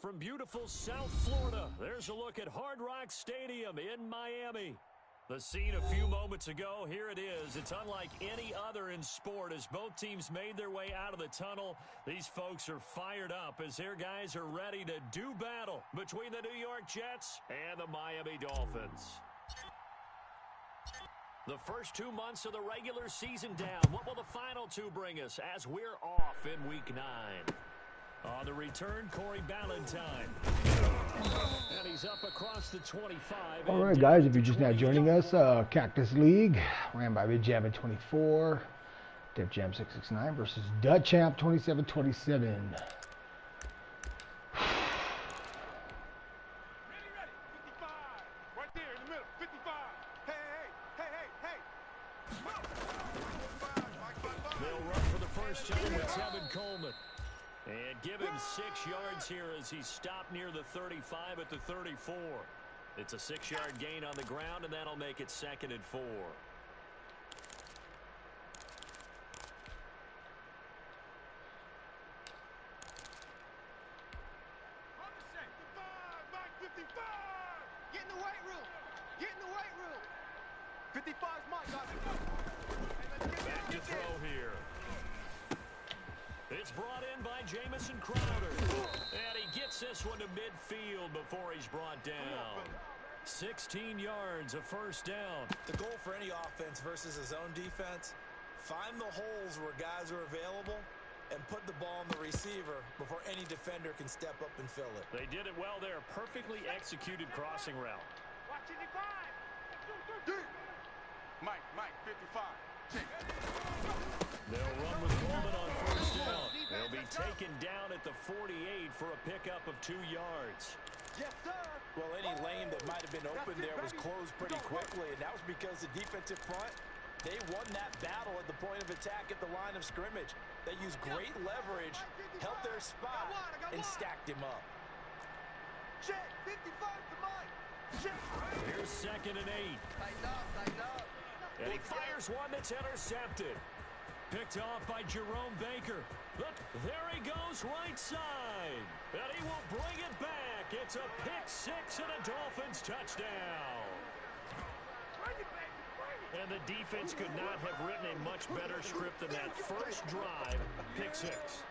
From beautiful South Florida, there's a look at Hard Rock Stadium in Miami. The scene a few moments ago, here it is. It's unlike any other in sport as both teams made their way out of the tunnel. These folks are fired up as their guys are ready to do battle between the New York Jets and the Miami Dolphins. The first 2 months of the regular season down. What will the final two bring us as we're off in Week 9? On the return, Corey Ballantyne. And he's up across the 25. All right, guys, if you're just now joining us, Cactus League, ran by Defjam669, Defjam669 versus DACHAMP2727. And give him 6 yards here as he's stopped near the 35 at the 34. It's a 6-yard gain on the ground, and that'll make it 2nd and 4. Get in the weight room. Get in the weight room. 55's my guy. Back to throw here. It's brought in by Jamison Crowder. And he gets this one to midfield before he's brought down. 16 yards, a first down. The goal for any offense versus his own defense, find the holes where guys are available and put the ball on the receiver before any defender can step up and fill it. They did it well there. Perfectly executed crossing route. Watch 55. Mike, 55. They'll run with Coleman on first down. They'll be taken down at the 48 for a pickup of 2 yards. Yes, sir. Well, any lane that might have been open there was closed pretty quickly, and that was because the defensive front, they won that battle at the point of attack at the line of scrimmage. They used great leverage, held their spot, and stacked him up. Check, 55 to Mike. Check. Here's 2nd and 8. Tighten up. And he fires one that's intercepted. Picked off by Jerome Baker. Look, there he goes right side. And he will bring it back. It's a pick 6 and a Dolphins touchdown. And the defense could not have written a much better script than that first drive, pick 6.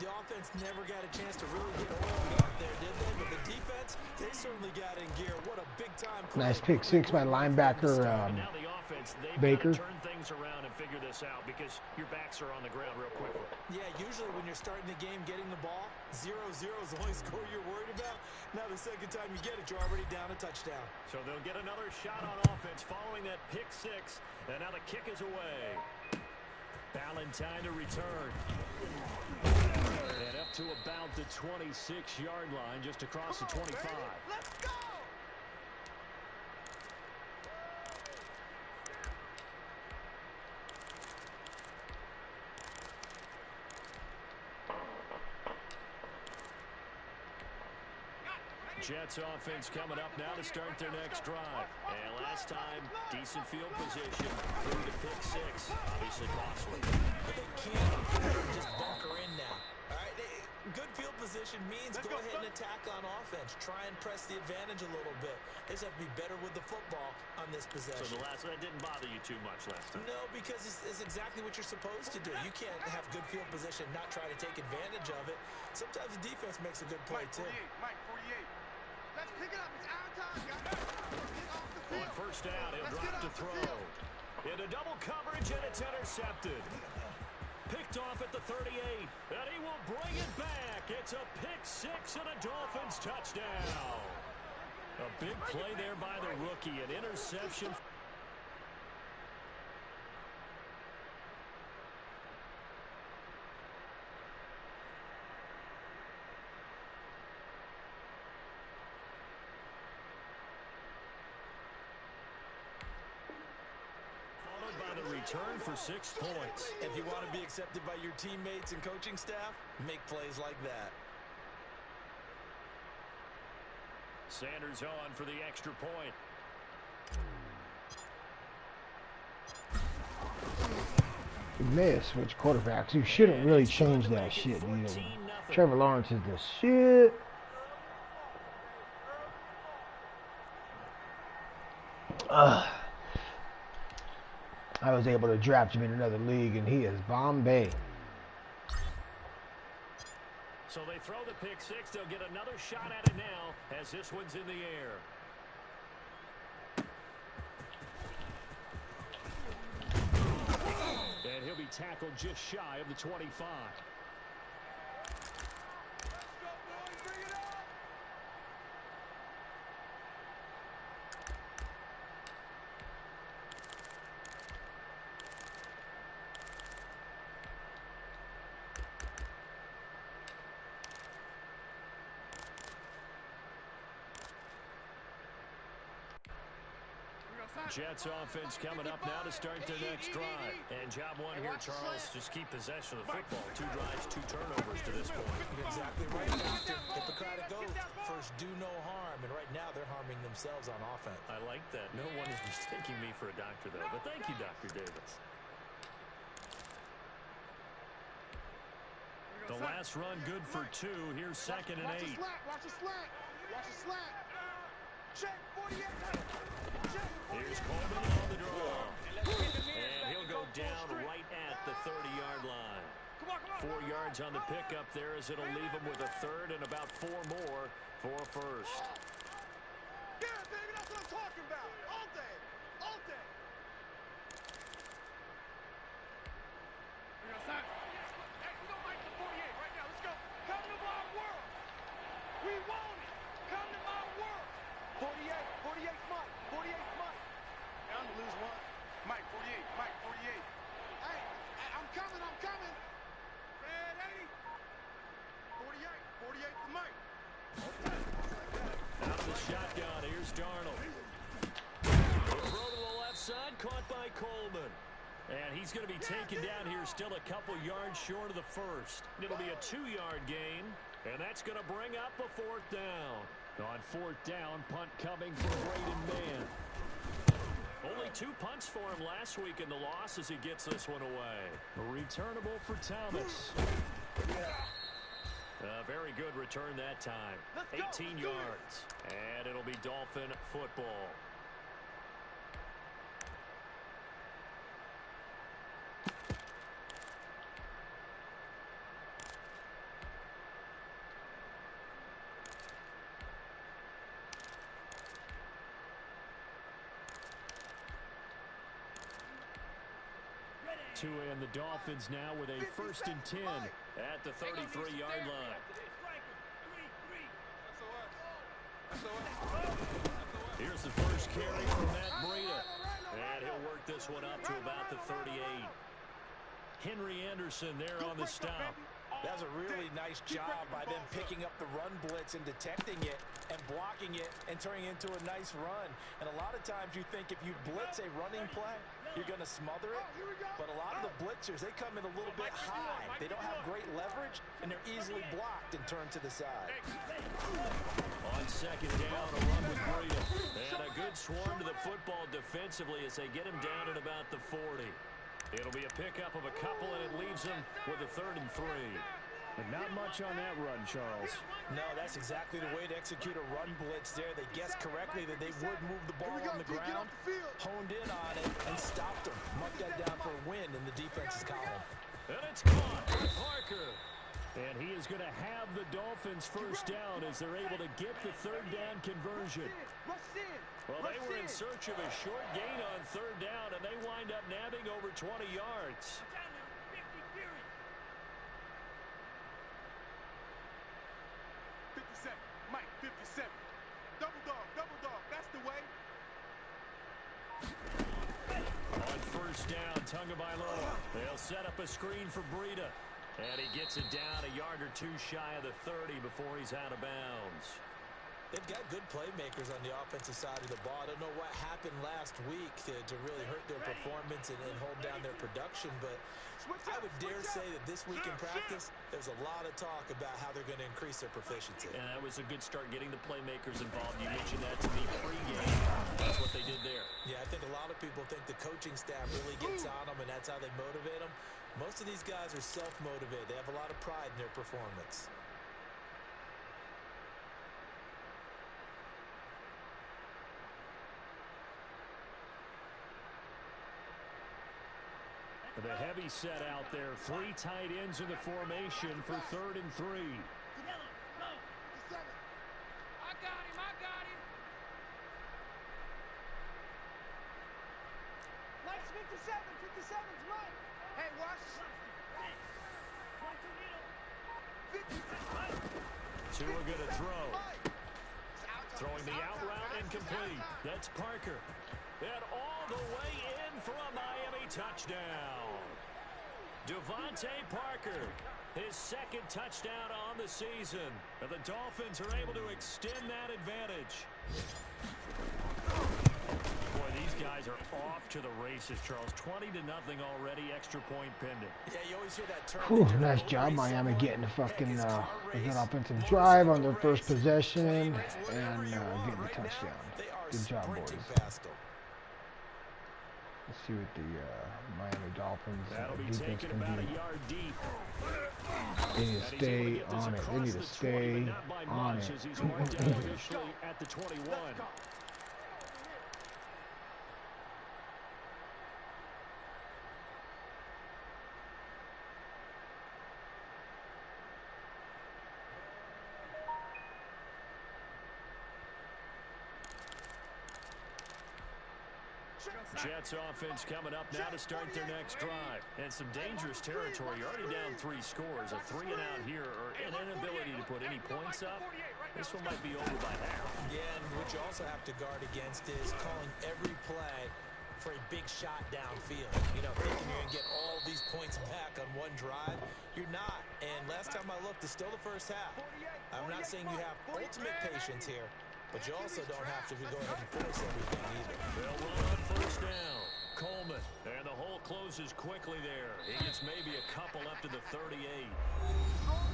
The offense never got a chance to really get oiled up there, did they? But the defense, they certainly got in gear. What a big-time play. Nice pick 6 by linebacker now the offense, they've Baker. got to turn things around and figure this out because your backs are on the ground real quickly. Yeah, usually when you're starting the game getting the ball, 0-0 is the only score you're worried about. Now the second time you get it, you're already down a touchdown. So they'll get another shot on offense following that pick 6. And now the kick is away. Ballantyne to return. And up to about the 26-yard line, just across the 25. Let's go. Jets offense coming up now to start their next drive. And last time, decent field position through the pick 6. Obviously costly. But they can't just bunker in now. All right, good field position means go ahead and attack on offense. Try and press the advantage a little bit. They just have to be better with the football on this possession. So the last one didn't bother you too much last time? No, because it's exactly what you're supposed to do. You can't have good field position, not try to take advantage of it. Sometimes the defense makes a good play, too. Mike, 48. Let's pick it up. It's our time, guys. Get off the field. On first down, he'll drop to throw. Into double coverage, and it's intercepted. Picked off at the 38, and he will bring it back. It's a pick 6 and a Dolphins touchdown. A big play there by the rookie, an interception. Return for 6 points. If you want to be accepted by your teammates and coaching staff, make plays like that. Sanders on for the extra point. You may have switched quarterbacks. You shouldn't really change that shit, dude. Trevor Lawrence is the shit. I was able to draft him in another league, and he is Bombay. So they throw the pick six. They'll get another shot at it now as this one's in the air. And he'll be tackled just shy of the 25. Jets offense coming up now to start their next drive. And job one here, Charles, just keep possession of the football. 2 drives, 2 turnovers to this point. You're exactly right, Doctor. Hippocratic oath. First, do no harm. And right now, they're harming themselves on offense. I like that. No one is mistaking me for a doctor, though. But thank you, Dr. Davis. The last run good for 2. Here's 2nd and 8. Watch the slant. Watch the slant. Check 48. Here's Coleman on the draw. And he'll go down right at the 30-yard line. 4 yards on the pickup there as it'll leave him with a 3rd and about 4 more for a first. Yeah, baby, that's what I'm talking about. All day. All day. Hey, we don't like the 48 right now. Let's go. Come to my world. We want it. Come to my world. 48. 48 Mike. 48 Mike. I'm going to lose one. Mike, 48. Mike, 48. Hey, I'm coming. I'm coming. Red 80. 48. 48 for Mike. Out of the shotgun, here's Darnold. The throw to the left side, caught by Coleman. And he's going to be taken down here, still a couple yards short of the first. It'll be a 2-yard gain, and that's going to bring up a 4th down. On 4th down, punt coming from Braden Mann. Only 2 punts for him last week in the loss as he gets this one away. Returnable for Thomas. A very good return that time. 18 yards. And it'll be Dolphin football. And the Dolphins now with a 1st and 10 at the 33-yard line. Here's the first carry from Matt Breida. And he'll work this one up to about the 38. Henry Anderson there on the stop. That was a really nice job by them picking up the run blitz and detecting it and blocking it and turning it into a nice run. And a lot of times you think if you blitz a running play, you're going to smother it. But a lot of the blitzers, they come in a little bit high. They don't have great leverage, and they're easily blocked and turned to the side. On 2nd down, a run with Breida. And a good swarm to the football defensively as they get him down at about the 40. It'll be a pickup of a couple, and it leaves him with a 3rd and 3. But not much on that run, Charles. No, that's exactly the way to execute a run blitz there. They guessed correctly that they would move the ball on the ground, honed in on it, and stopped them. Marked that down for a win in the defense's column. And it's caught by Parker. And he is going to have the Dolphins first down as they're able to get the 3rd down conversion. Well, they were in search of a short gain on 3rd down, and they wind up nabbing over 20 yards. 57. Mike, 57. Double dog, that's the way. On 1st down, Tagovailoa. They'll set up a screen for Breida. And he gets it down a yard or 2 shy of the 30 before he's out of bounds. They've got good playmakers on the offensive side of the ball. I don't know what happened last week to really hurt their performance and hold down their production, but I would dare say that this week in practice, there's a lot of talk about how they're going to increase their proficiency. And that was a good start getting the playmakers involved. You mentioned that to me pregame. That's what they did there. Yeah, I think a lot of people think the coaching staff really gets on them, and that's how they motivate them. Most of these guys are self-motivated. They have a lot of pride in their performance. With a heavy set out there, 3 tight ends in the formation for 3rd and 3. I got him. Lights 57's right. Hey, watch. 2 are going to throw. Throwing the out route incomplete. That's Parker. And all the way in for a Miami touchdown. Devontae Parker, his 2nd touchdown on the season. And the Dolphins are able to extend that advantage. Boy, these guys are off to the races, Charles. 20-0 already, extra point pending. Yeah, you always hear that term. Whew, nice job, Miami, getting the fucking a good offensive drive on their first possession and getting the touchdown. Good job, boys. Let's see what the Miami Dolphins defense can do. They need to stay on it. They need to stay on it. At the 21. Jets offense coming up now to start their next drive. And some dangerous territory. You're already down 3 scores. A 3 and out here or an inability to put any points up. This one might be over by half. Yeah, and what you also have to guard against is calling every play for a big shot downfield. You know, thinking you're going to get all these points back on one drive. You're not. And last time I looked, it's still the first half. I'm not saying you have ultimate patience here, but you also don't have to go ahead and force everything either. They'll run on 1st down. Coleman. And the hole closes quickly there. He gets maybe a couple up to the 38.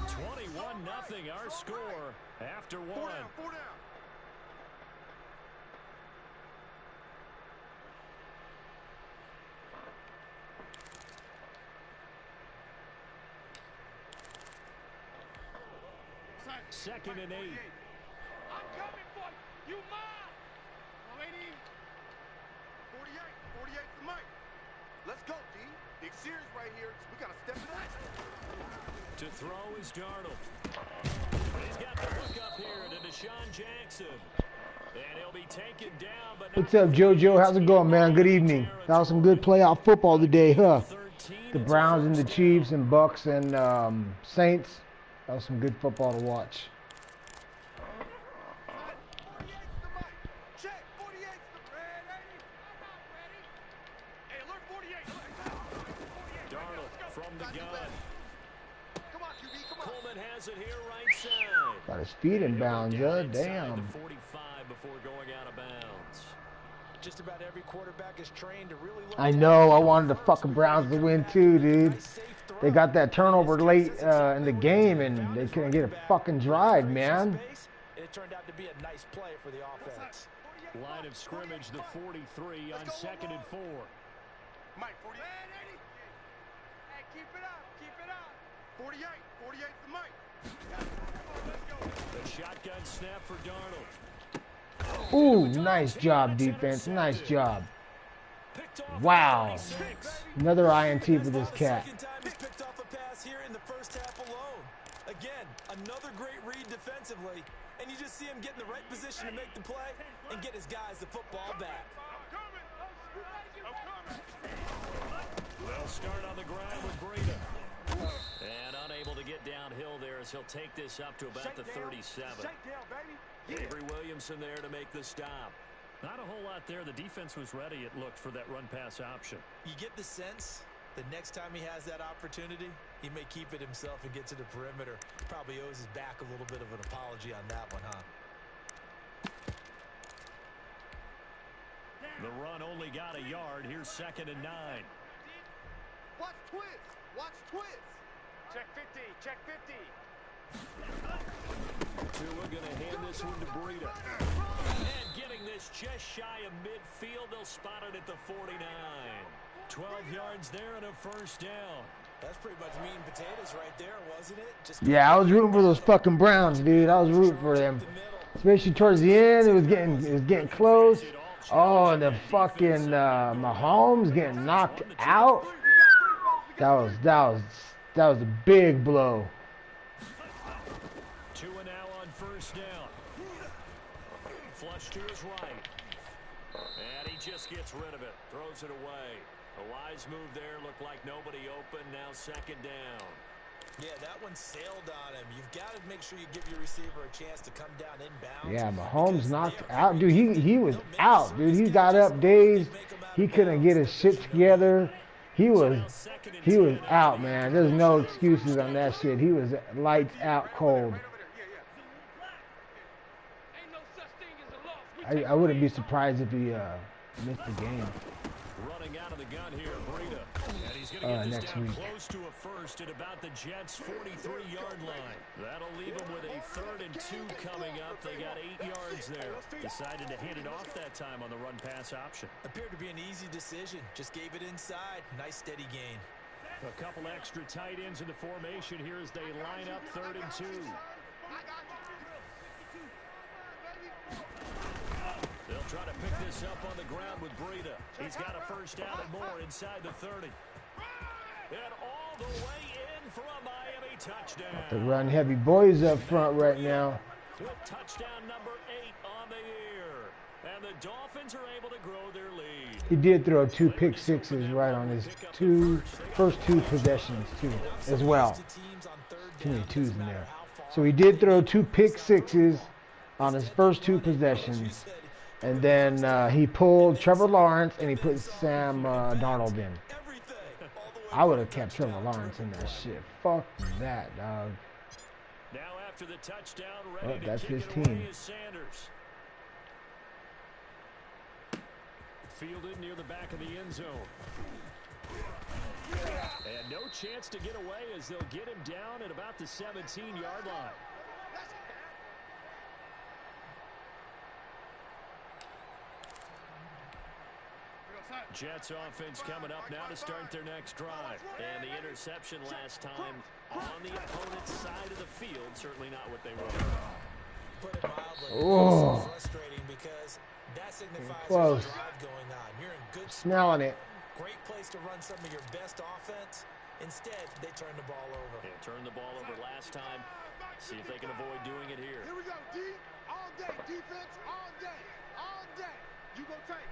21-0 our score after 1. 4 down. Second and 8. I'm coming for you. You mine. Lady. 48 to Mike. Let's go, D. Big series right here. We got to step it up. To throw is Darnold. He's got the look up here to Deshaun Jackson. And he'll be taken down. But what's up, JoJo? How's it going, man? Good evening. That was some good playoff football today, huh? The Browns and the Chiefs and Bucks and Saints. That was some good football to watch. Got his feet in bounds, damn. 45 before going out of bounds. Just about every quarterback is trained to really look. I know. I wanted the fucking Browns to win too, dude. They got that turnover late in the game, and they couldn't get a fucking drive, man. It turned out to be a nice play for the offense. Line of scrimmage, the 43 on 2nd and 4. Mike, 48. Hey, keep it up. 48 to Mike. The shotgun snap for Darnold. Ooh, nice job, defense. Nice job. Wow. Another INT for this cat. Second time he's picked off a pass here in the first half alone. Again, another great read defensively, and you just see him get in the right position to make the play and get his guys the football back. They'll start on the ground with Breida. And unable to get downhill there as he'll take this up to about the 37. Avery Williamson there to make the stop. Not a whole lot there. The defense was ready, it looked, for that run-pass option. You get the sense the next time he has that opportunity, he may keep it himself and get to the perimeter. Probably owes his back a little bit of an apology on that one, huh? The run only got a yard. Here's 2nd and 9. Watch twist. Check 50. Tua going to hand this one to Breida. And getting this just shy of midfield. They'll spot it at the 49. 12 yards there and a 1st down. That's pretty much meat and potatoes right there, wasn't it? Yeah, I was rooting for those fucking Browns, dude. I was rooting for them. Especially towards the end, it was getting close. Oh, and the fucking Mahomes getting knocked out. That was a big blow. 2 and now on first down. Flush to his right. And he just gets rid of it. Throws it away. A wise move there. Looked like nobody open. Now second down. Yeah, that one sailed on him. You've got to make sure you give your receiver a chance to come down inbounds. Yeah, Mahomes knocked out. Dude, he was out, dude. He got up dazed. He couldn't get his shit together. He was out, man. There's no excuses on that shit. He was lights out cold. I wouldn't be surprised if he missed the game. Running out of the gun here, Breida. And he's going to get this next down week. close to a first at about the Jets' 43-yard line. That'll leave them with a 3rd and 2 coming up. They got 8 yards there. Decided to hand it off that time on the run-pass option. Appeared to be an easy decision. Just gave it inside. Nice steady gain. A couple extra tight ends in the formation here as they line up 3rd and 2. They'll try to pick this up on the ground with Breida. He's got a first down and more inside the 30. And all the way in for a Miami touchdown. The run heavy boys up front right now. With touchdown number 8 on the year. And the Dolphins are able to grow their lead. He did throw 2 pick sixes right on his first two possessions too, as well. Too many twos in there. So he did throw 2 pick sixes on his first 2 possessions. And then he pulled Trevor Lawrence and he put Sam Darnold in. I would have kept Trevor Lawrence in that shit. Fuck that, dog. Now after the touchdown, ready that's to kick his it team. away is Sanders. Fielded near the back of the end zone. And no chance to get away as they'll get him down at about the 17-yard line. Jets offense coming up now to start their next drive. And the interception last time on the opponent's side of the field. Certainly not what they wanted. Put it mildly, Oh. frustrating because that signifies Close. there's a drive going on. You're in good Smelling it. Great place to run some of your best offense. Instead, they turn the ball over. Yeah, turned the ball over last time. See if they can avoid doing it here. Here we go, D. All day. Defense all day. All day. You go take.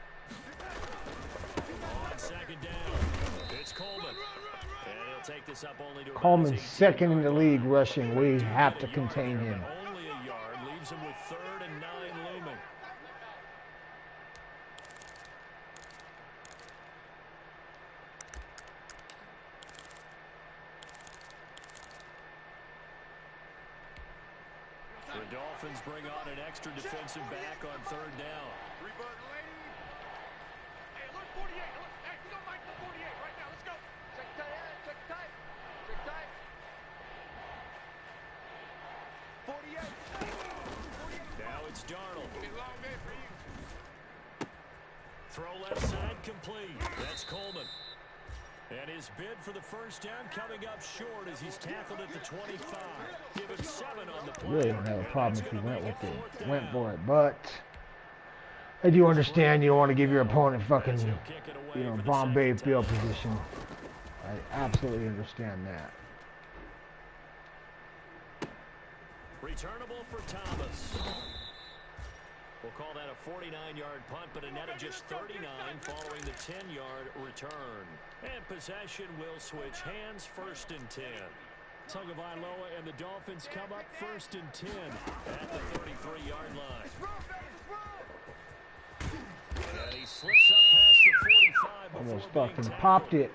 On second down, it's Coleman. And he'll take this up only to about Coleman's his 18 second in the yard league line. rushing. We have to contain him. Only a yard leaves him with 3rd and 9 looming. The Dolphins bring on an extra defensive back on 3rd down. Hey, look, 48. Look, hey, we don't like the 48 right now. Let's go. Check tight end. Check tight. Check tight. 48. Now it's Darnold. Been a long day for you. Throw left side complete. That's Coleman. And his bid for the first down coming up short as he's tackled at the 25. Give him 7 on the play. Really don't have a problem if he went for it, but I do understand you don't want to give your opponent fucking, Bombay field position. I absolutely understand that. Returnable for Thomas. We'll call that a 49-yard punt, but a net of just 39 following the 10-yard return. And possession will switch hands, 1st and 10. Tagovailoa and the Dolphins come up 1st and 10 at the 33-yard line. And he slips up past the 45 before Almost being fucking tackled. popped it.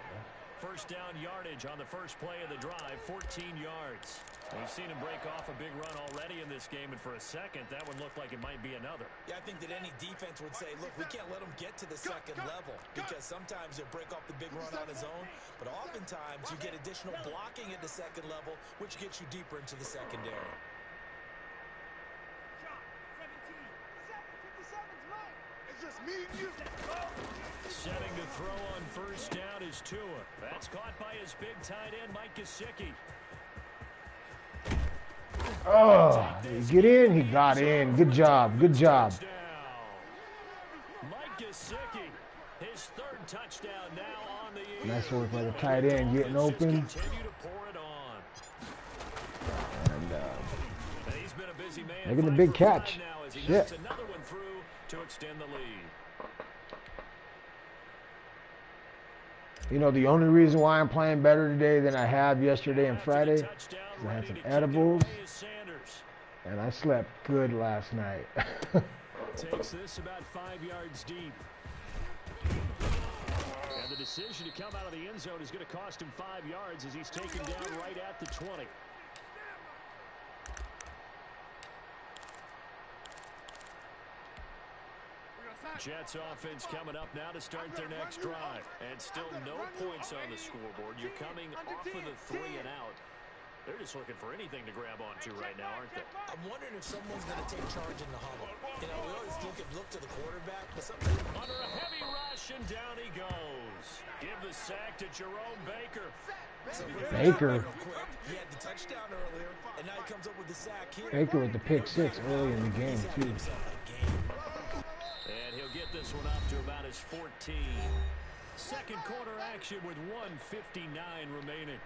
First down yardage on the first play of the drive, 14 yards. We've seen him break off a big run already in this game, and for a second, that one looked like it might be another. Yeah, I think that any defense would say, look, we can't let him get to the second level because sometimes he'll break off the big run on his own, but oftentimes you get additional blocking at the second level, which gets you deeper into the secondary. It's just me and you. Setting to throw on first down is Tua. That's caught by his big tight end, Mike Gesicki. Oh, did he get in? He got in. Good job. Good job. Mike Gesicki, his 3rd touchdown now on the year. Nice work by the tight end getting open. Continue to pour it on. And He's been a busy man. making the big catch. Now as he Shit. knocks another one through to extend the lead. You know, the only reason why I'm playing better today than I have yesterday and Friday is I had some edibles and I slept good last night. Takes this about 5 yards deep. And the decision to come out of the end zone is going to cost him 5 yards as he's taken down right at the 20. Jets offense coming up now to start their next drive. And still no points on the scoreboard. You're coming off of the 3 and out. They're just looking for anything to grab onto right now, aren't they? I'm wondering if someone's going to take charge in the huddle. You know, we always look to the quarterback, but something under a heavy rush, and down he goes. Give the sack to Jerome Baker. Baker. He had the touchdown earlier, and now he comes up with the sack here. Baker with the pick 6 early in the game, too. And he'll get this one up to about his 14. Second quarter action with 1:59 remaining.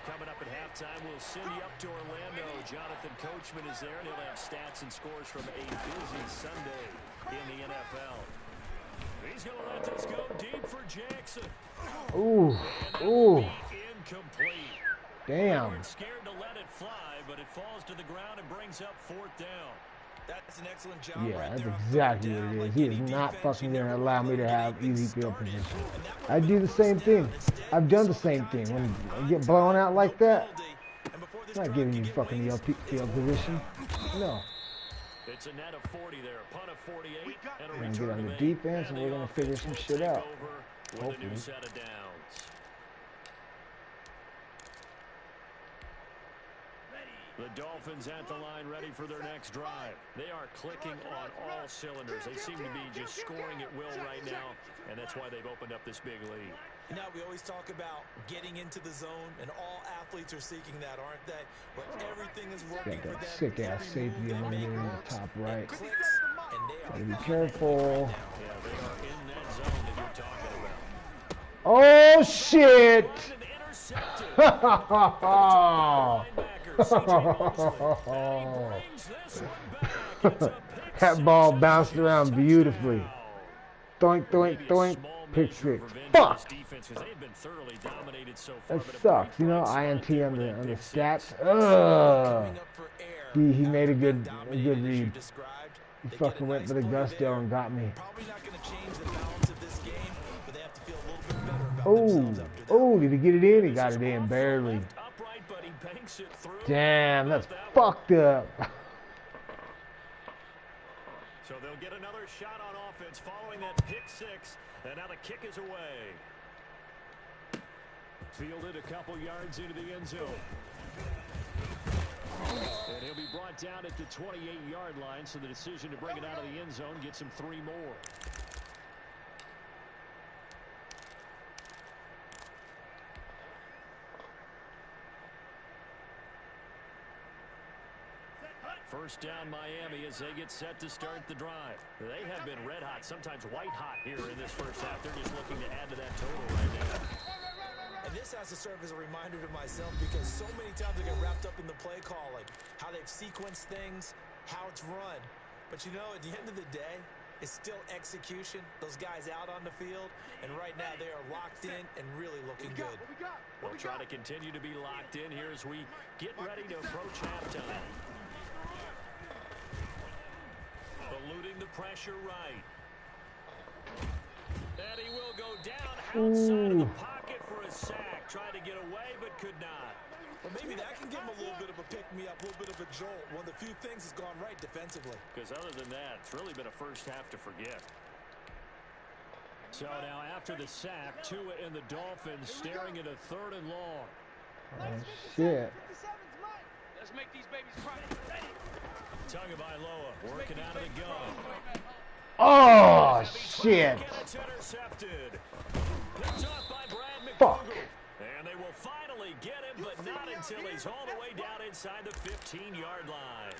Coming up at halftime, we'll send you up to Orlando. Jonathan Coachman is there, and he'll have stats and scores from a busy Sunday in the NFL. He's going to let this go deep for Jackson. Ooh, ooh. Incomplete. Damn. They weren't scared to let it fly, but it falls to the ground and brings up 4th down. That's an excellent job. Yeah, right that's there. exactly what it is. He is not fucking going to allow me to have easy field position. I do the same thing. I've done the same thing. When I get blown out like that, I'm not giving you fucking field position. No. It's a net of 40 there, a punt of 48, and a We're going to return get on the of 8, defense, and and we're the going to figure some offense shit will take out. over with a new set of downs. The Dolphins at the line ready for their next drive. They are clicking on all cylinders. They seem to be just scoring at will right now, and that's why they've opened up this big lead. You know, we always talk about getting into the zone, and all athletes are seeking that, aren't they? But everything is working Got for that them. sick-ass safety on there in the top right. Gotta be careful. Yeah, they are in that zone that you're talking about. Oh, shit! That ball bounced around beautifully. Doink, doink, doink. Pick 6. Fuck! That sucks. You know, INT on the stats. Ugh. He made a good read. He fucking went for the gusto and got me. Oh, did he get it in? He got it in, barely. Damn, that's fucked up. So they'll get another shot on offense following that pick 6, and now the kick is away. Fielded a couple yards into the end zone. And he'll be brought down at the 28-yard line, so the decision to bring it out of the end zone gets him 3 more. First down Miami as they get set to start the drive. They have been red hot, sometimes white hot here in this first half. They're just looking to add to that total right now. And this has to serve as a reminder to myself because so many times I get wrapped up in the play calling, how they've sequenced things, how it's run. But you know, at the end of the day, it's still execution. Those guys out on the field, and right now they are locked in and really looking good. We'll try to continue to be locked in here as we get ready to approach halftime. Eluding the pressure right. And he will go down outside of the pocket for a sack. Tried to get away, but could not. Well, maybe that can give him a little bit of a pick-me-up, a little bit of a jolt. One of the few things that's gone right defensively. Because other than that, it's really been a first half to forget. So now after the sack, Tua and the Dolphins staring at a 3rd and long. Shit. Let's make these babies cry. Tagovailoa working out of the gun. Oh, shit. It's intercepted. Picked off by Brad Fuck. McDougal. And they will finally get him, but not until he's all the way down inside the 15-yard line.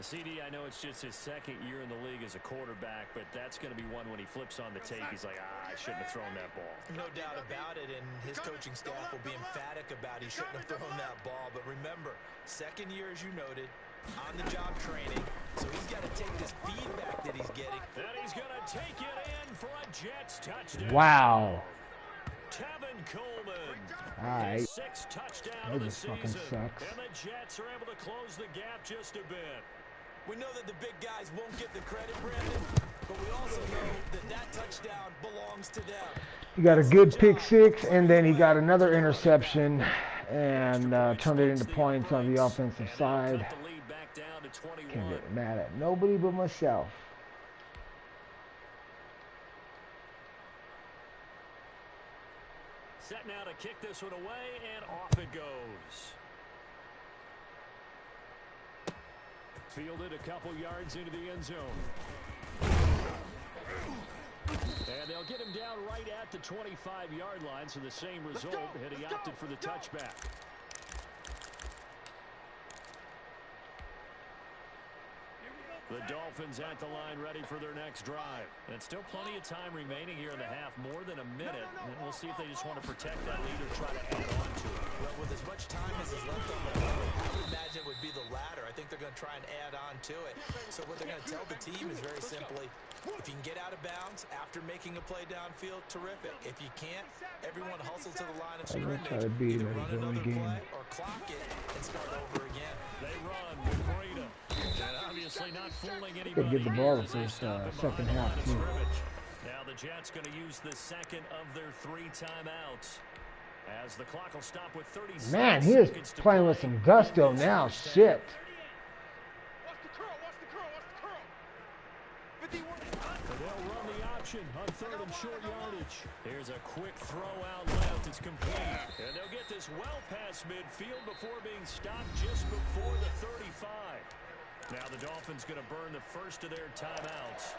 CD, I know it's just his second year in the league as a quarterback, but that's going to be one when he flips on the tape. He's like, I shouldn't have thrown that ball. No doubt about it, and his coaching staff will be emphatic about he shouldn't have thrown that ball. But remember, second year, as you noted, on-the-job training, so he's got to take this feedback that he's getting. And he's going to take it in for a Jets touchdown. Wow. Tevin Coleman. All right. His 6th touchdown That of the just fucking season. sucks. And the Jets are able to close the gap just a bit. We know that the big guys won't get the credit, Brandon, but we also know that that touchdown belongs to them. He got a good pick 6, and then he got another interception and turned it into points on the offensive side. Can't get mad at nobody but myself. Set now to kick this one away, and off it goes. Fielded a couple yards into the end zone. And they'll get him down right at the 25-yard line, so the same result, and he opted for the touchback. The Dolphins at the line ready for their next drive. And still plenty of time remaining here in the half, more than a minute. And we'll see if they just want to protect that lead or try to add on to it. Well, with as much time as is left on the clock, I would imagine it would be the latter. I think they're going to try and add on to it. So what they're going to tell the team is very simply, if you can get out of bounds after making a play downfield, terrific. If you can't, everyone hustle to the line of scrimmage. Try to beat him Either at run his own another game. play or clock it and start over again. They run with Breida. And obviously not fooling anybody. Could get the ball the first second half too. Now the Jets going to use the second of their 3 timeouts. As the clock will stop with 30 seconds. Man, he is playing with some gusto now. Shit. Watch the curl, watch the curl, watch the curl. 51. They'll run the option on 3rd and short yardage. Here's a quick throw out left. It's complete. And they'll get this well past midfield before being stopped just before the 35. Now the Dolphins going to burn the first of their timeouts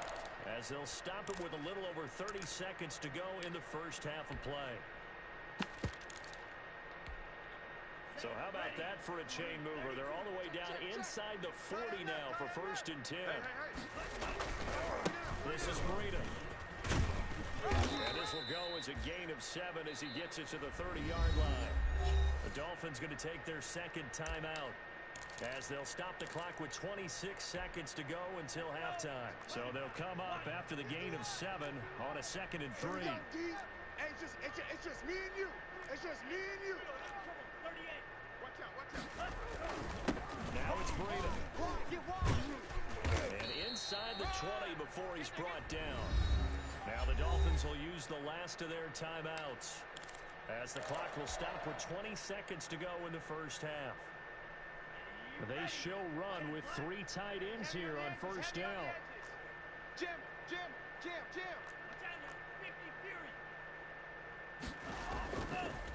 as they'll stop it with a little over 30 seconds to go in the first half of play. So how about that for a chain mover? They're all the way down inside the 40 now for 1st and 10. This is Breida. And this will go as a gain of 7 as he gets it to the 30-yard line. The Dolphins going to take their second timeout as they'll stop the clock with 26 seconds to go until halftime. So they'll come up after the gain of 7 on a 2nd and 3. Hey, it's just me and you. It's just me and you. 38. Watch out, watch out. Now it's Breida. And inside the 20 before he's brought down. Now the Dolphins will use the last of their timeouts as the clock will stop with 20 seconds to go in the first half. They show run with 3 tight ends here on 1st down. Jim.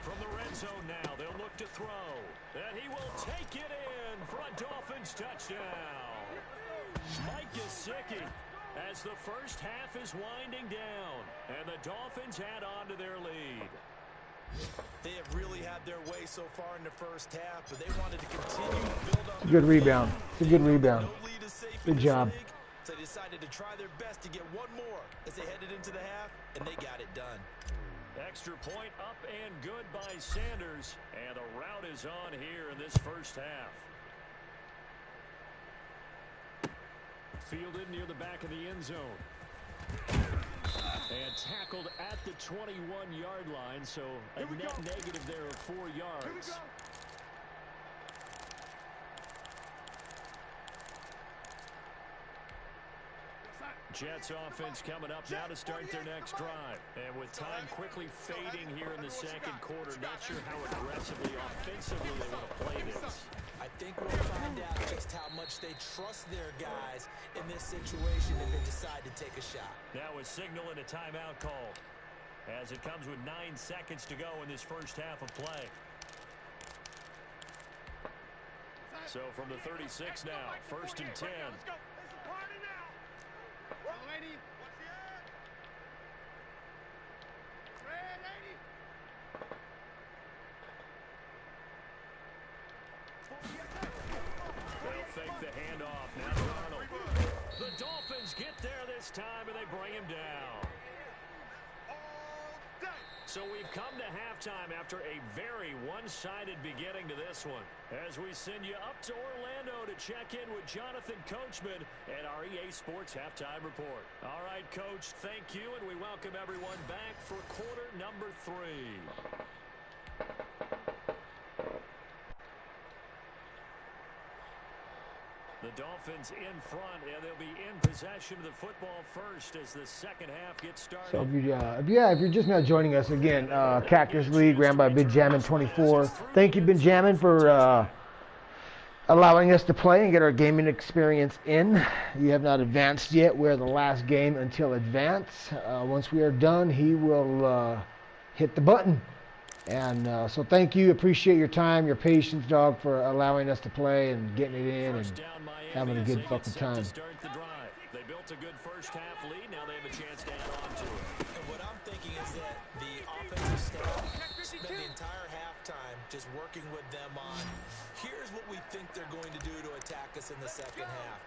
From the red zone now, they'll look to throw. And he will take it in for a Dolphins touchdown. Mike Gesicki as the first half is winding down. And the Dolphins add on to their lead. They have really had their way so far in the first half, but they wanted to continue to build on. Good rebound. It's a good rebound. No lead is safe Good in this job. league, so they decided to try their best to get one more as they headed into the half, and they got it done. Extra point up and good by Sanders. And the route is on here in this first half. Fielded near the back of the end zone. And tackled at the 21-yard line, so a net negative there of 4 yards. Jets offense coming up now to start their next drive. And with time quickly fading here in the second quarter, not sure how aggressively, offensively they want to play this. I think we'll find out just how much they trust their guys in this situation if they decide to take a shot. Now a signal and a timeout call as it comes with 9 seconds to go in this first half of play. So from the 36 now, 1st and 10. Let's go. It's a party now. Well, lady, what's the ad? Red, lady. They'll fake the handoff. Now Darnold. The Dolphins get there this time, and they bring him down. So we've come to halftime after a very one-sided beginning to this one. As we send you up to Orlando to check in with Jonathan Coachman at our EA Sports Halftime Report. All right, Coach, thank you, and we welcome everyone back for quarter number 3. The Dolphins in front, and they'll be in possession of the football first as the second half gets started. So if you're just now joining us again, Cactus League ran by Defjam669. Thank you, Benjamin, for allowing us to play and get our gaming experience in. You have not advanced yet. We're the last game until advance. Once we are done, he will hit the button. And so thank you. Appreciate your time, your patience, dog, for allowing us to play and getting it in and having a good fucking time. They built a good first half lead. Now they have a chance to add on to it. And what I'm thinking is that the offensive staff spent the entire halftime just working with them on, here's what we think they're going to do to attack us in the second half.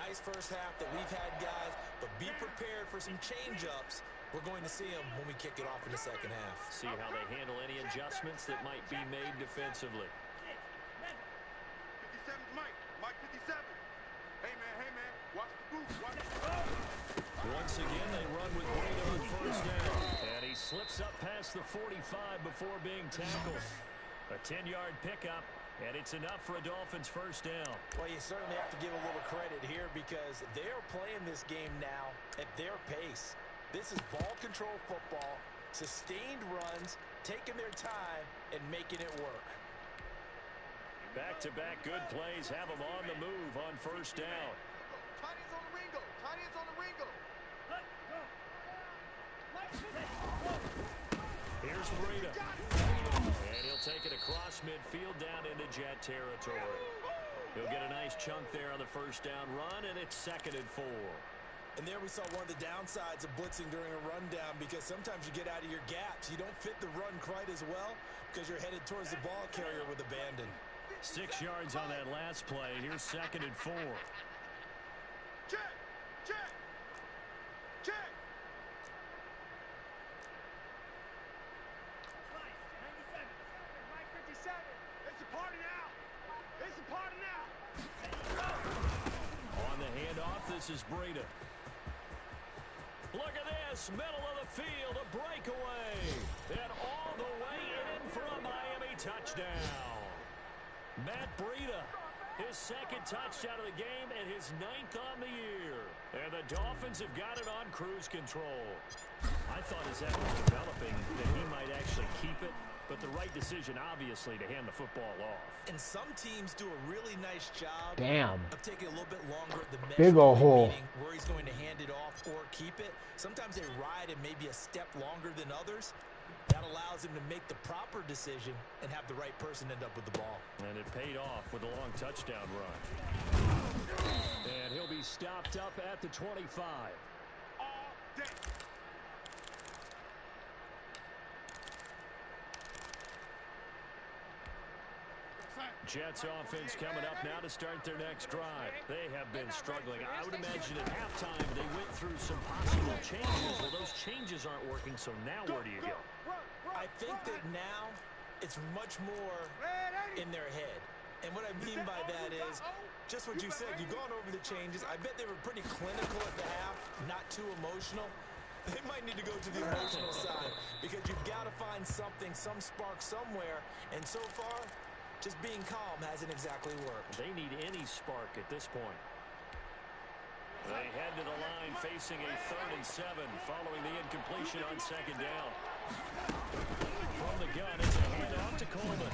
Nice first half that we've had, guys, but be prepared for some change-ups. We're going to see them when we kick it off in the second half. See how they handle any adjustments that might be made defensively. 57's Mike. Mike 57. Hey, man. Watch the goose. Watch the goose. Once again, they run with Brady on first down. And he slips up past the 45 before being tackled. A 10-yard pickup, and it's enough for a Dolphins first down. Well, you certainly have to give a little credit here because they are playing this game now at their pace. This is ball control football, sustained runs, taking their time, and making it work. Back-to-back good plays have them on the move on first down. Tight ends on the Ringo. Tight ends on the Ringo. Here's Breida. And he'll take it across midfield down into jet territory. He'll get a nice chunk there on the first down run, and it's 2nd and 4. And there we saw one of the downsides of blitzing during a rundown because sometimes you get out of your gaps. You don't fit the run quite as well because you're headed towards the ball carrier with abandon. 6 yards on that last play. Here's 2nd and 4. Check. Mike 57. It's a party now. On the handoff, this is Breida. Look at this, middle of the field, a breakaway. And all the way in for a Miami touchdown. Matt Breida, his 2nd touchdown of the game and his 9th on the year. And the Dolphins have got it on cruise control. I thought as that was developing that he might actually keep it, but the right decision, obviously, to hand the football off. And some teams do a really nice job of taking a little bit longer at the big old hole where he's going to hand it off or keep it. Sometimes they ride it maybe a step longer than others. That allows him to make the proper decision and have the right person end up with the ball. And it paid off with a long touchdown run. And he'll be stopped up at the 25. All day. Jets offense coming up now to start their next drive. They have been struggling. I would imagine at halftime they went through some possible changes. Well, those changes aren't working, so now where do you go? I think that now it's much more in their head. And what I mean by that is just what you said. You've gone over the changes. I bet they were pretty clinical at the half, not too emotional. They might need to go to the emotional side because you've got to find something, some spark somewhere. And so far, just being calm hasn't exactly worked. They need any spark at this point. They head to the line facing a 3rd and 7 following the incompletion on 2nd down. From the gun, it's a handoff to Coleman.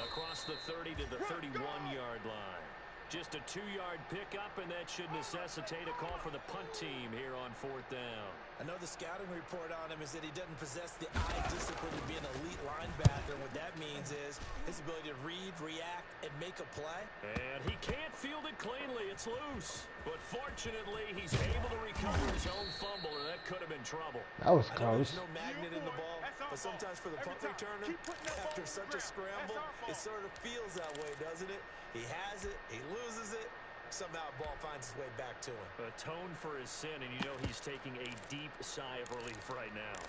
Across the 30 to the 31-yard line. Just a 2-yard pickup, and that should necessitate a call for the punt team here on 4th down. I know the scouting report on him is that he doesn't possess the eye discipline to be an elite linebacker. What that means is his ability to read, react, and make a play. And he can't field it cleanly. It's loose. But fortunately, he's able to recover his own fumble, and that could have been trouble. That was I know close. there's no magnet in the ball, but sometimes for the punt returner, after such a scramble, it sort of feels that way, doesn't it? He has it, he loses it, somehow the ball finds its way back to him. Atone for his sin, and you know he's taking a deep sigh of relief right now.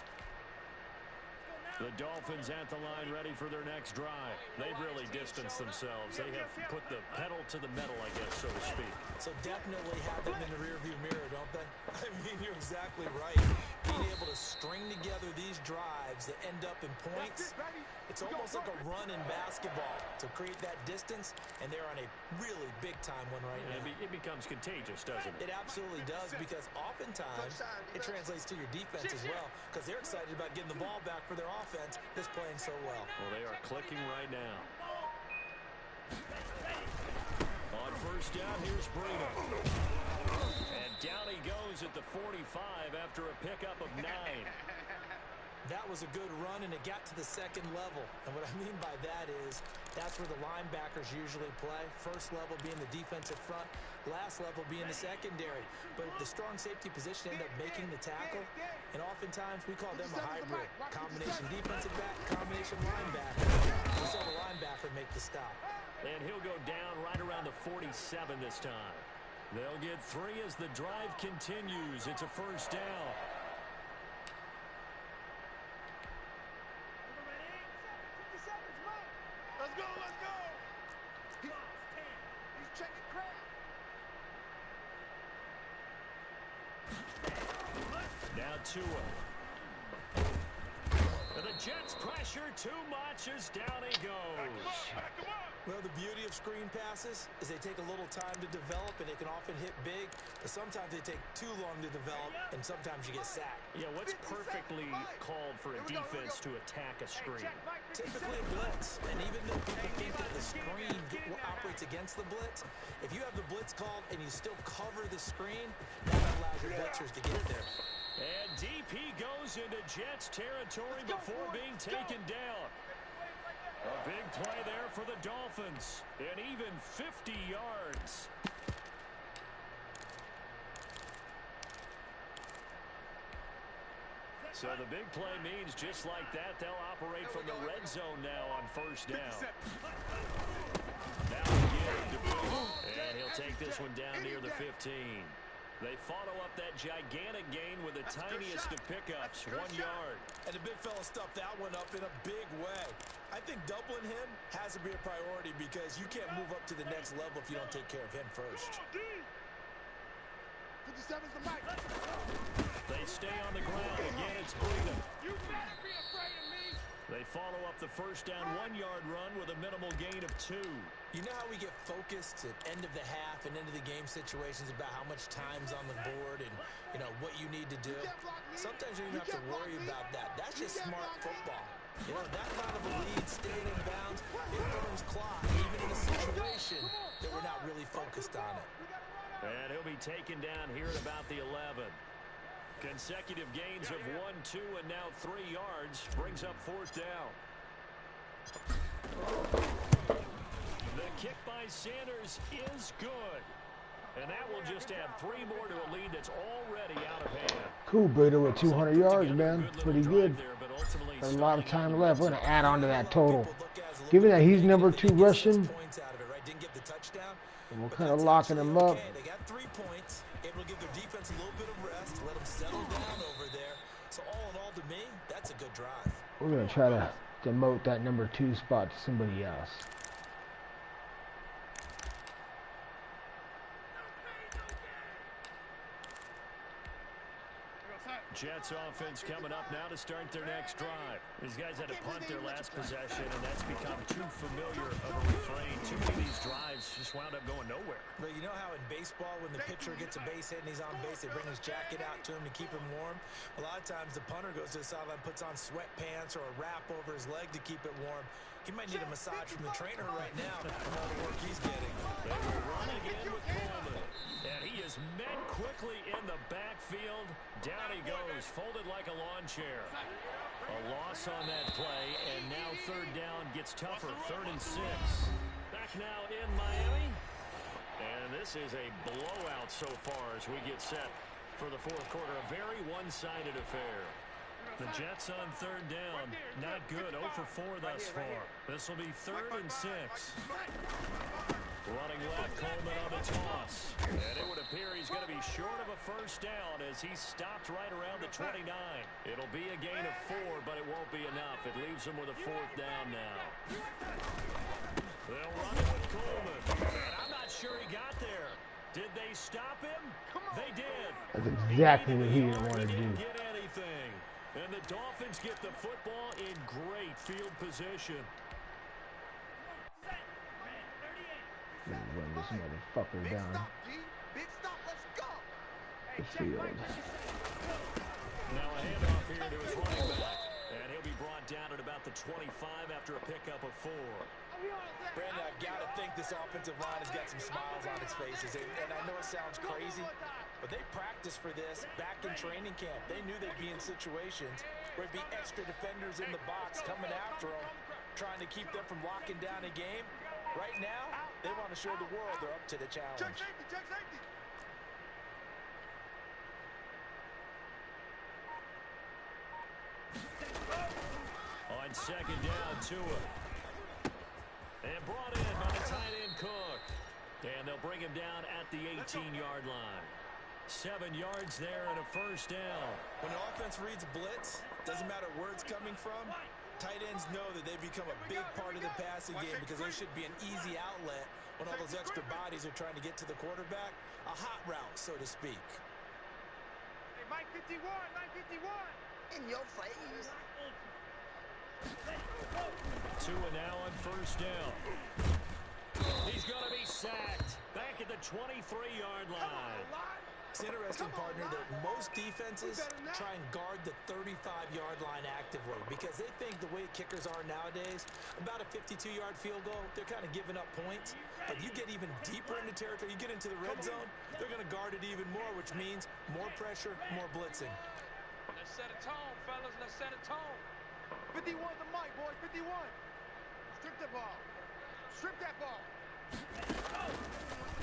The Dolphins at the line ready for their next drive. They've really distanced themselves. They have put the pedal to the metal, I guess, so to speak. So definitely have them in the rearview mirror, don't they? I mean, you're exactly right. Being able to string together these drives that end up in points, it's almost like a run in basketball to create that distance, and they're on a really big-time one right now. It becomes contagious, doesn't it? It absolutely does, because oftentimes it translates to your defense as well, because they're excited about getting the ball back for their offense that's playing so well. Well, they are clicking right now. On 1st down, here's Breida. And down he goes at the 45 after a pickup of 9. That was a good run, and it got to the second level. And what I mean by that is that's where the linebackers usually play. First level being the defensive front, last level being the secondary. But the strong safety position ended up making the tackle, and oftentimes we call them a hybrid. Combination defensive back, combination linebacker. We saw the linebacker make the stop. And he'll go down right around the 47 this time. They'll get 3 as the drive continues. It's a 1st down. Let's go, let's go. He's checking crap. Now Tua. And the Jets pressure too much as down he goes. Well, the beauty of screen passes is they take a little time to develop, and they can often hit big, but sometimes they take too long to develop, and sometimes you get sacked. Yeah, what's perfectly called for a defense to attack a screen? Typically a blitz, and even though people think that the screen operates against the blitz, if you have the blitz called and you still cover the screen, that allows your blitzers to get there. And DP goes into Jets territory before being taken down. A big play there for the Dolphins, and even 50 yards. So the big play means just like that, they'll operate from the red zone now on 1st down. Now again to Breida, and he'll take this one down near the 15. They follow up that gigantic gain with the tiniest of pickups, 1 yard. And the big fella stuffed that one up in a big way. I think doubling him has to be a priority because you can't move up to the next level if you don't take care of him first. 57's the mic. They stay on the ground. Again, it's Breida. You better be afraid of me. They follow up the 1st down 1-yard run with a minimal gain of 2. You know how we get focused at end of the half and end of the game situations about how much time's on the board and, you know, what you need to do? Sometimes you don't have to worry about that. That's just smart football. You know, that kind of a lead, staying in bounds, it burns clock, even in a situation that we're not really focused on it. And he'll be taken down here at about the 11. Consecutive gains of 1, 2, and now 3 yards brings up 4th down. The kick by Sanders is good. And that will just add 3 more to a lead that's already out of hand. Cool, Breida with 200 yards, man. Pretty good. Got a lot of time left. We're going to add on to that total. Given that he's number 2 rushing, and we're kind of locking him up. They got 3 points, able to give their defense a little bit of rest, let them settle down over there. So all in all, to me, that's a good drive. We're going to try to demote that number 2 spot to somebody else. Jets offense coming up now to start their next drive. These guys had to punt their last possession, and that's become too familiar of a refrain. Too many of these drives just wound up going nowhere. But you know how in baseball, when the pitcher gets a base hit and he's on base, they bring his jacket out to him to keep him warm? A lot of times the punter goes to the sideline, puts on sweatpants or a wrap over his leg to keep it warm. He might need a massage from the trainer right now from all the work he's getting. They will run again with Coleman. And he is met quickly in the backfield. Down he goes, folded like a lawn chair. A loss on that play, and now third down gets tougher. 3rd and 6. Back now in Miami. And this is a blowout so far as we get set for the fourth quarter. A very one-sided affair. The Jets on third down. Not good. 0 for 4 thus far. This will be 3rd and 6. Running left, Coleman on the toss. And it would appear he's going to be short of a first down as he stopped right around the 29. It'll be a gain of 4, but it won't be enough. It leaves him with a 4th down now. They'll run it with Coleman. And I'm not sure he got there. Did they stop him? They did. That's exactly what he didn't want to do. Get anything. And the Dolphins get the football in great field position. Run this motherfucker down the field. Now a handoff here to his running back. And he'll be brought down at about the 25 after a pickup of 4. Brandon, I've got to think this offensive line has got some smiles on its faces. And I know it sounds crazy, but they practiced for this back in training camp. They knew they'd be in situations where it'd be extra defenders in the box coming after them, trying to keep them from locking down a game. Right now, they want to show the world they're up to the challenge. Check safety, check safety. On second down, Tua. And brought in by the tight end Cook. And they'll bring him down at the 18-yard line. 7 yards there and a first down. When an offense reads blitz, doesn't matter where it's coming from, tight ends know that they become a big part of the passing game because there should be an easy outlet when all those extra bodies are trying to get to the quarterback. A hot route, so to speak. Hey, Mike 51, Mike 51. In your face. Tua now on first down. He's going to be sacked back at the 23-yard line. It's interesting, partner, that most defenses try and guard the 35-yard line actively because they think the way kickers are nowadays, about a 52-yard field goal, they're kind of giving up points. But you get even deeper into territory, you get into the red zone, they're going to guard it even more, which means more pressure, more blitzing. Let's set a tone, fellas. Let's set a tone. 51's the mic, boys. 51. Strip the ball. Strip that ball.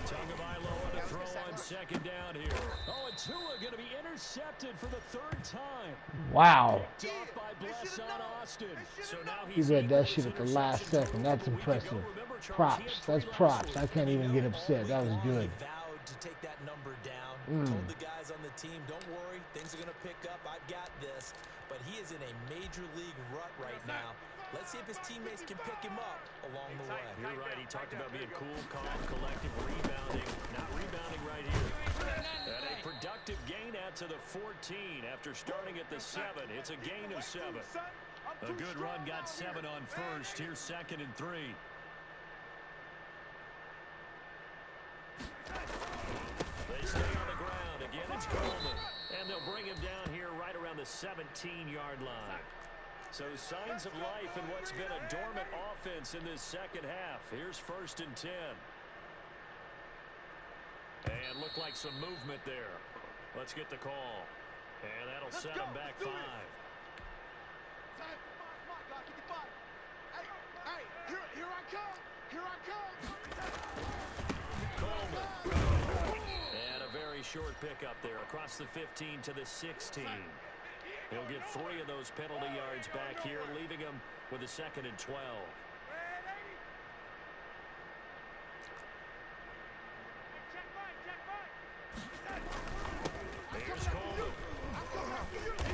Tagovailoa on the throw on second down here. Oh, and Tua going to be intercepted for the 3rd time. Wow. Picked off by Blesson Austin. So now He read that shit at the last second. That's impressive. Props. That's props. I can't even get upset. That was good. He vowed to take that number down. Told the guys on the team, don't worry, things are going to pick up. I've got this. But he is in a major league rut right now. Let's see if his teammates can pick him up along the way. You're right. He talked about being cool, calm, collective, rebounding. Not rebounding right here. And a productive gain out to the 14 after starting at the 7. It's a gain of 7. A good run got 7 on first. Here's 2nd and 3. They stay on the ground. Again, it's Coleman. And they'll bring him down here right around the 17-yard line. So signs of life in what's been a dormant offense in this second half. Here's 1st and 10. And looked like some movement there. Let's get the call. And that'll set him back 5. Hey, here I come. Here I come. Coleman. And a very short pickup there across the 15 to the 16. He'll get 3 of those penalty yards back here, leaving him with a 2nd and 12. Here's Coleman.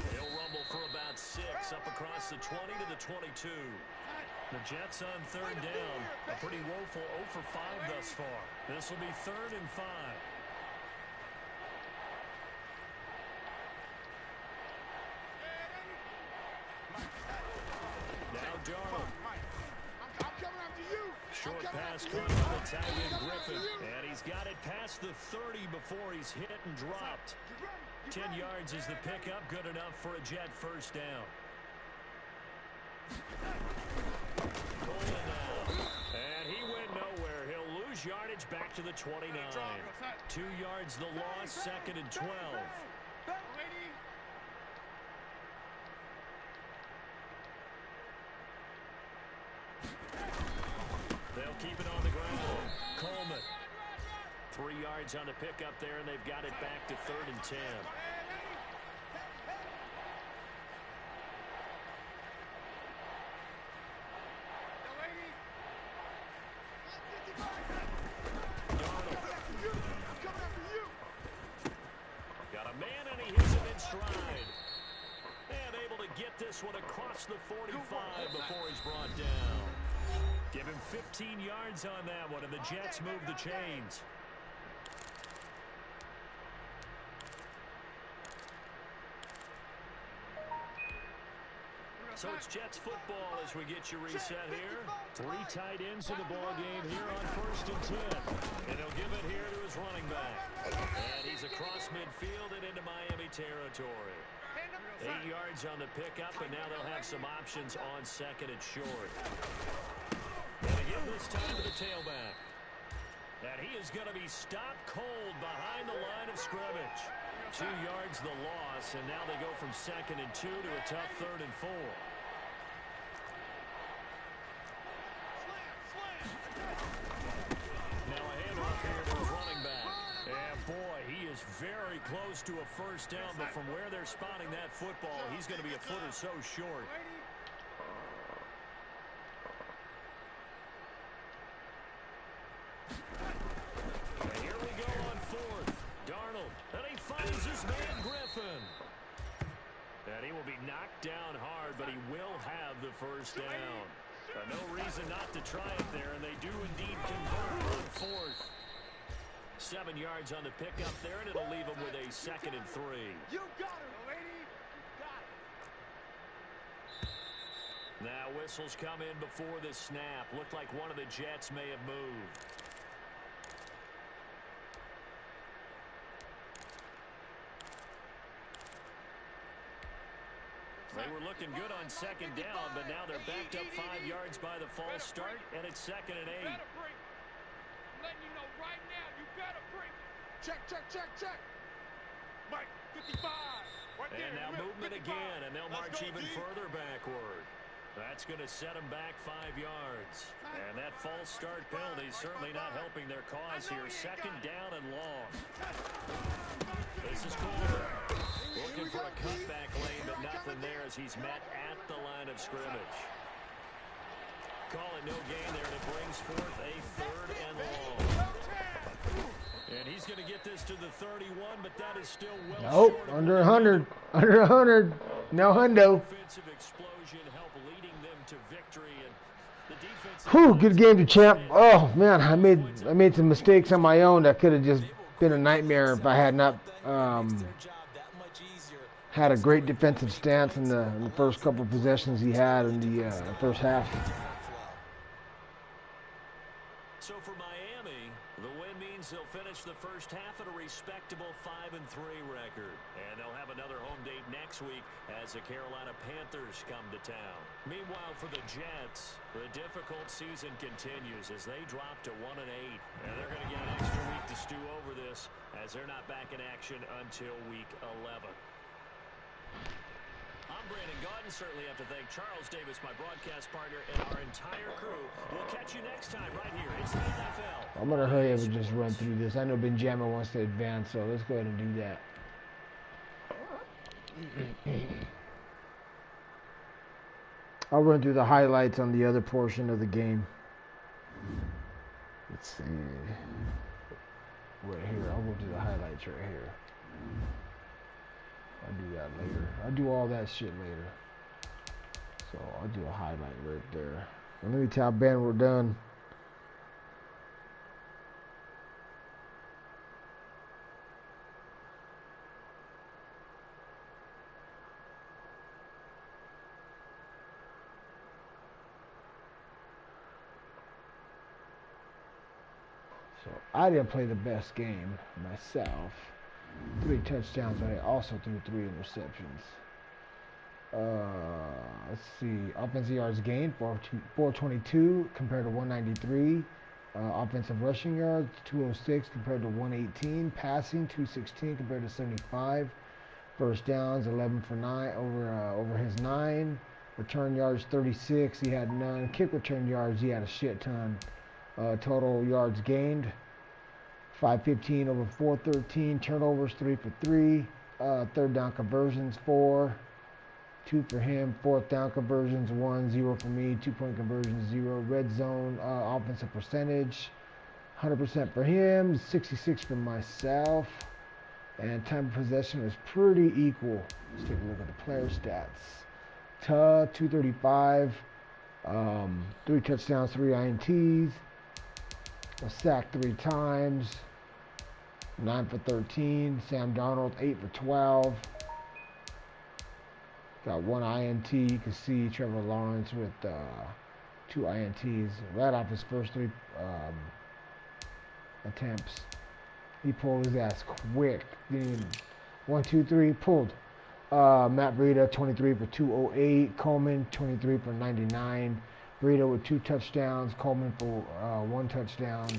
He'll rumble for about 6 up across the 20 to the 22. The Jets on third down. A pretty woeful 0 for 5 thus far. This will be 3rd and 5. short pass caught by the tight end Griffin. And he's got it past the 30 before he's hit and dropped. 10 yards is the pickup, good enough for a Jet first down. Coleman now. And he went nowhere. He'll lose yardage back to the 29. 2 yards the loss, 2nd and 12. They'll keep it on the ground. Coleman. 3 yards on the pickup there, and they've got it back to 3rd and 10. Got a man, and he hits him in stride. And able to get this one across the 45 before he's brought down. Give him 15 yards on that one, and the Jets move the chains. So it's Jets football as we get you reset here. 3 tight ends in the ball game here on 1st and 10. And he'll give it here to his running back. And he's across midfield and into Miami territory. 8 yards on the pickup, and now they'll have some options on 2nd and short. And again this time to the tailback. And he is going to be stopped cold behind the line of scrimmage. 2 yards the loss, and now they go from 2nd and 2 to a tough 3rd and 4. Now a handoff here to his running back. And boy, he is very close to a first down, but from where they're spotting that football, he's going to be a foot or so short. And here we go on 4th. Darnold, and he finds his man Griffin. And he will be knocked down hard, but he will have the first down. No reason not to try it there, and they do indeed convert on 4th. 7 yards on the pickup there, and it'll leave him with a 2nd and 3. You got it, lady. You got it. Now whistles come in before the snap. Looked like one of the Jets may have moved. They were looking good on 2nd down, but now they're backed up 5 yards by the false start, and it's 2nd and 8. I'm letting you know right now, you better bring it. Check, check, check, check. Mike, 55. Right there. And now movement 55. again, and they'll march even further backward. That's going to set them back 5 yards. And that false start penalty is certainly not helping their cause here. 2nd down and long. This is Coleman. Looking for a cutback lane, but nothing there as he's met at the line of scrimmage. Call it no gain there, and it brings forth a 3rd and long. And he's going to get this to the 31, but that is still well Nope, under 100. Under 100. No hundo. Offensive explosion help leading them to victory, and the defense. Whew, good game to champ. Oh man, I made some mistakes on my own that could have just been a nightmare if I had not had a great defensive stance in the first couple of possessions he had in the first half. So for Miami, the win means they'll finish the first half at a respectable 5-3 record. And they'll have another home date next week as the Carolina Panthers come to town. Meanwhile, for the Jets, the difficult season continues as they drop to 1-8. And they're going to get an extra week to stew over this as they're not back in action until week 11. I'm Brandon Gaudin. Certainly have to thank Charles Davis, my broadcast partner, and our entire crew. We'll catch you next time right here. It's the NFL. I'm going to hurry up and just run through this. I know Benjamin wants to advance, so let's go ahead and do that. I'll run through the highlights on the other portion of the game. Let's see. Right here. I'll go through the highlights right here. I'll do that later. I'll do all that shit later. So I'll do a highlight right there. And let me tell Ben we're done. So I didn't play the best game myself. 3 touchdowns, but I also threw 3 interceptions. Let's see. Offensive yards gained, 422 compared to 193. Offensive rushing yards, 206 compared to 118. Passing, 216 compared to 75. First downs, 11 for 9 over his 9. Return yards, 36. He had none. Kick return yards, he had a shit ton. Total yards gained, 515 over 413. Turnovers, 3 for 3. Third down conversions, 4. 2 for him. Fourth down conversions, 1. 0 for me. 2-point conversions, 0. Red zone offensive percentage, 100% for him, 66 for myself. And time of possession was pretty equal. Let's take a look at the player stats. 235, 3 touchdowns, 3 INTs, was sacked 3 times, 9 for 13. Sam Darnold, 8 for 12. Got 1 INT. You can see Trevor Lawrence with 2 INTs right off his first 3 attempts. He pulled his ass quick. Didn't even 1, 2, 3 pulled. Matt Breida, 23 for 208. Coleman, 23 for 99. Breida with 2 touchdowns. Coleman for 1 touchdown.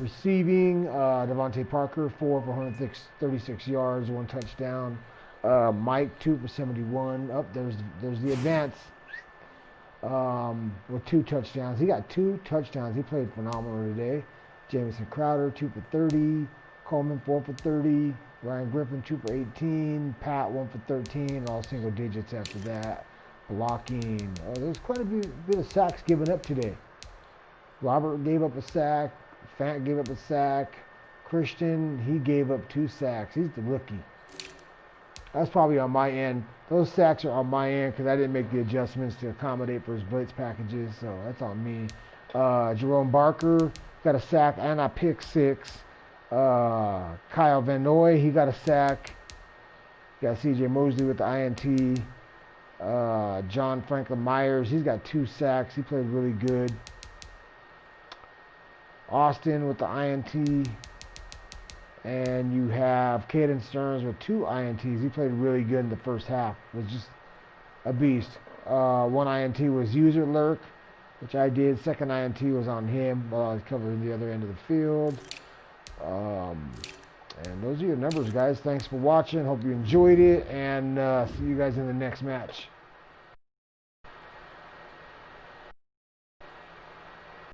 Receiving, Devontae Parker, 4 for 136 yards, 1 touchdown. Mike, 2 for 71. Up there's the advance with 2 touchdowns. He got 2 touchdowns. He played phenomenal today. Jamison Crowder, 2 for 30. Coleman, 4 for 30. Ryan Griffin, 2 for 18. Pat, 1 for 13. All single digits after that. Blocking. There's quite a bit of sacks given up today. Robert gave up a sack. Fant gave up a sack. Christian, he gave up 2 sacks. He's the rookie. That's probably on my end. Those sacks are on my end because I didn't make the adjustments to accommodate for his blitz packages, so that's on me. Jerome Barker got a sack and a pick 6. Kyle Van Noy, he got a sack. Got CJ Mosley with the INT. John Franklin Myers, he's got 2 sacks. He played really good. Austin with the INT. And you have Caden Stearns with 2 INTs. He played really good in the first half. Was just a beast. 1 INT was user lurk, which I did. Second INT was on him while I was covering the other end of the field. And those are your numbers, guys. Thanks for watching. Hope you enjoyed it. And see you guys in the next match.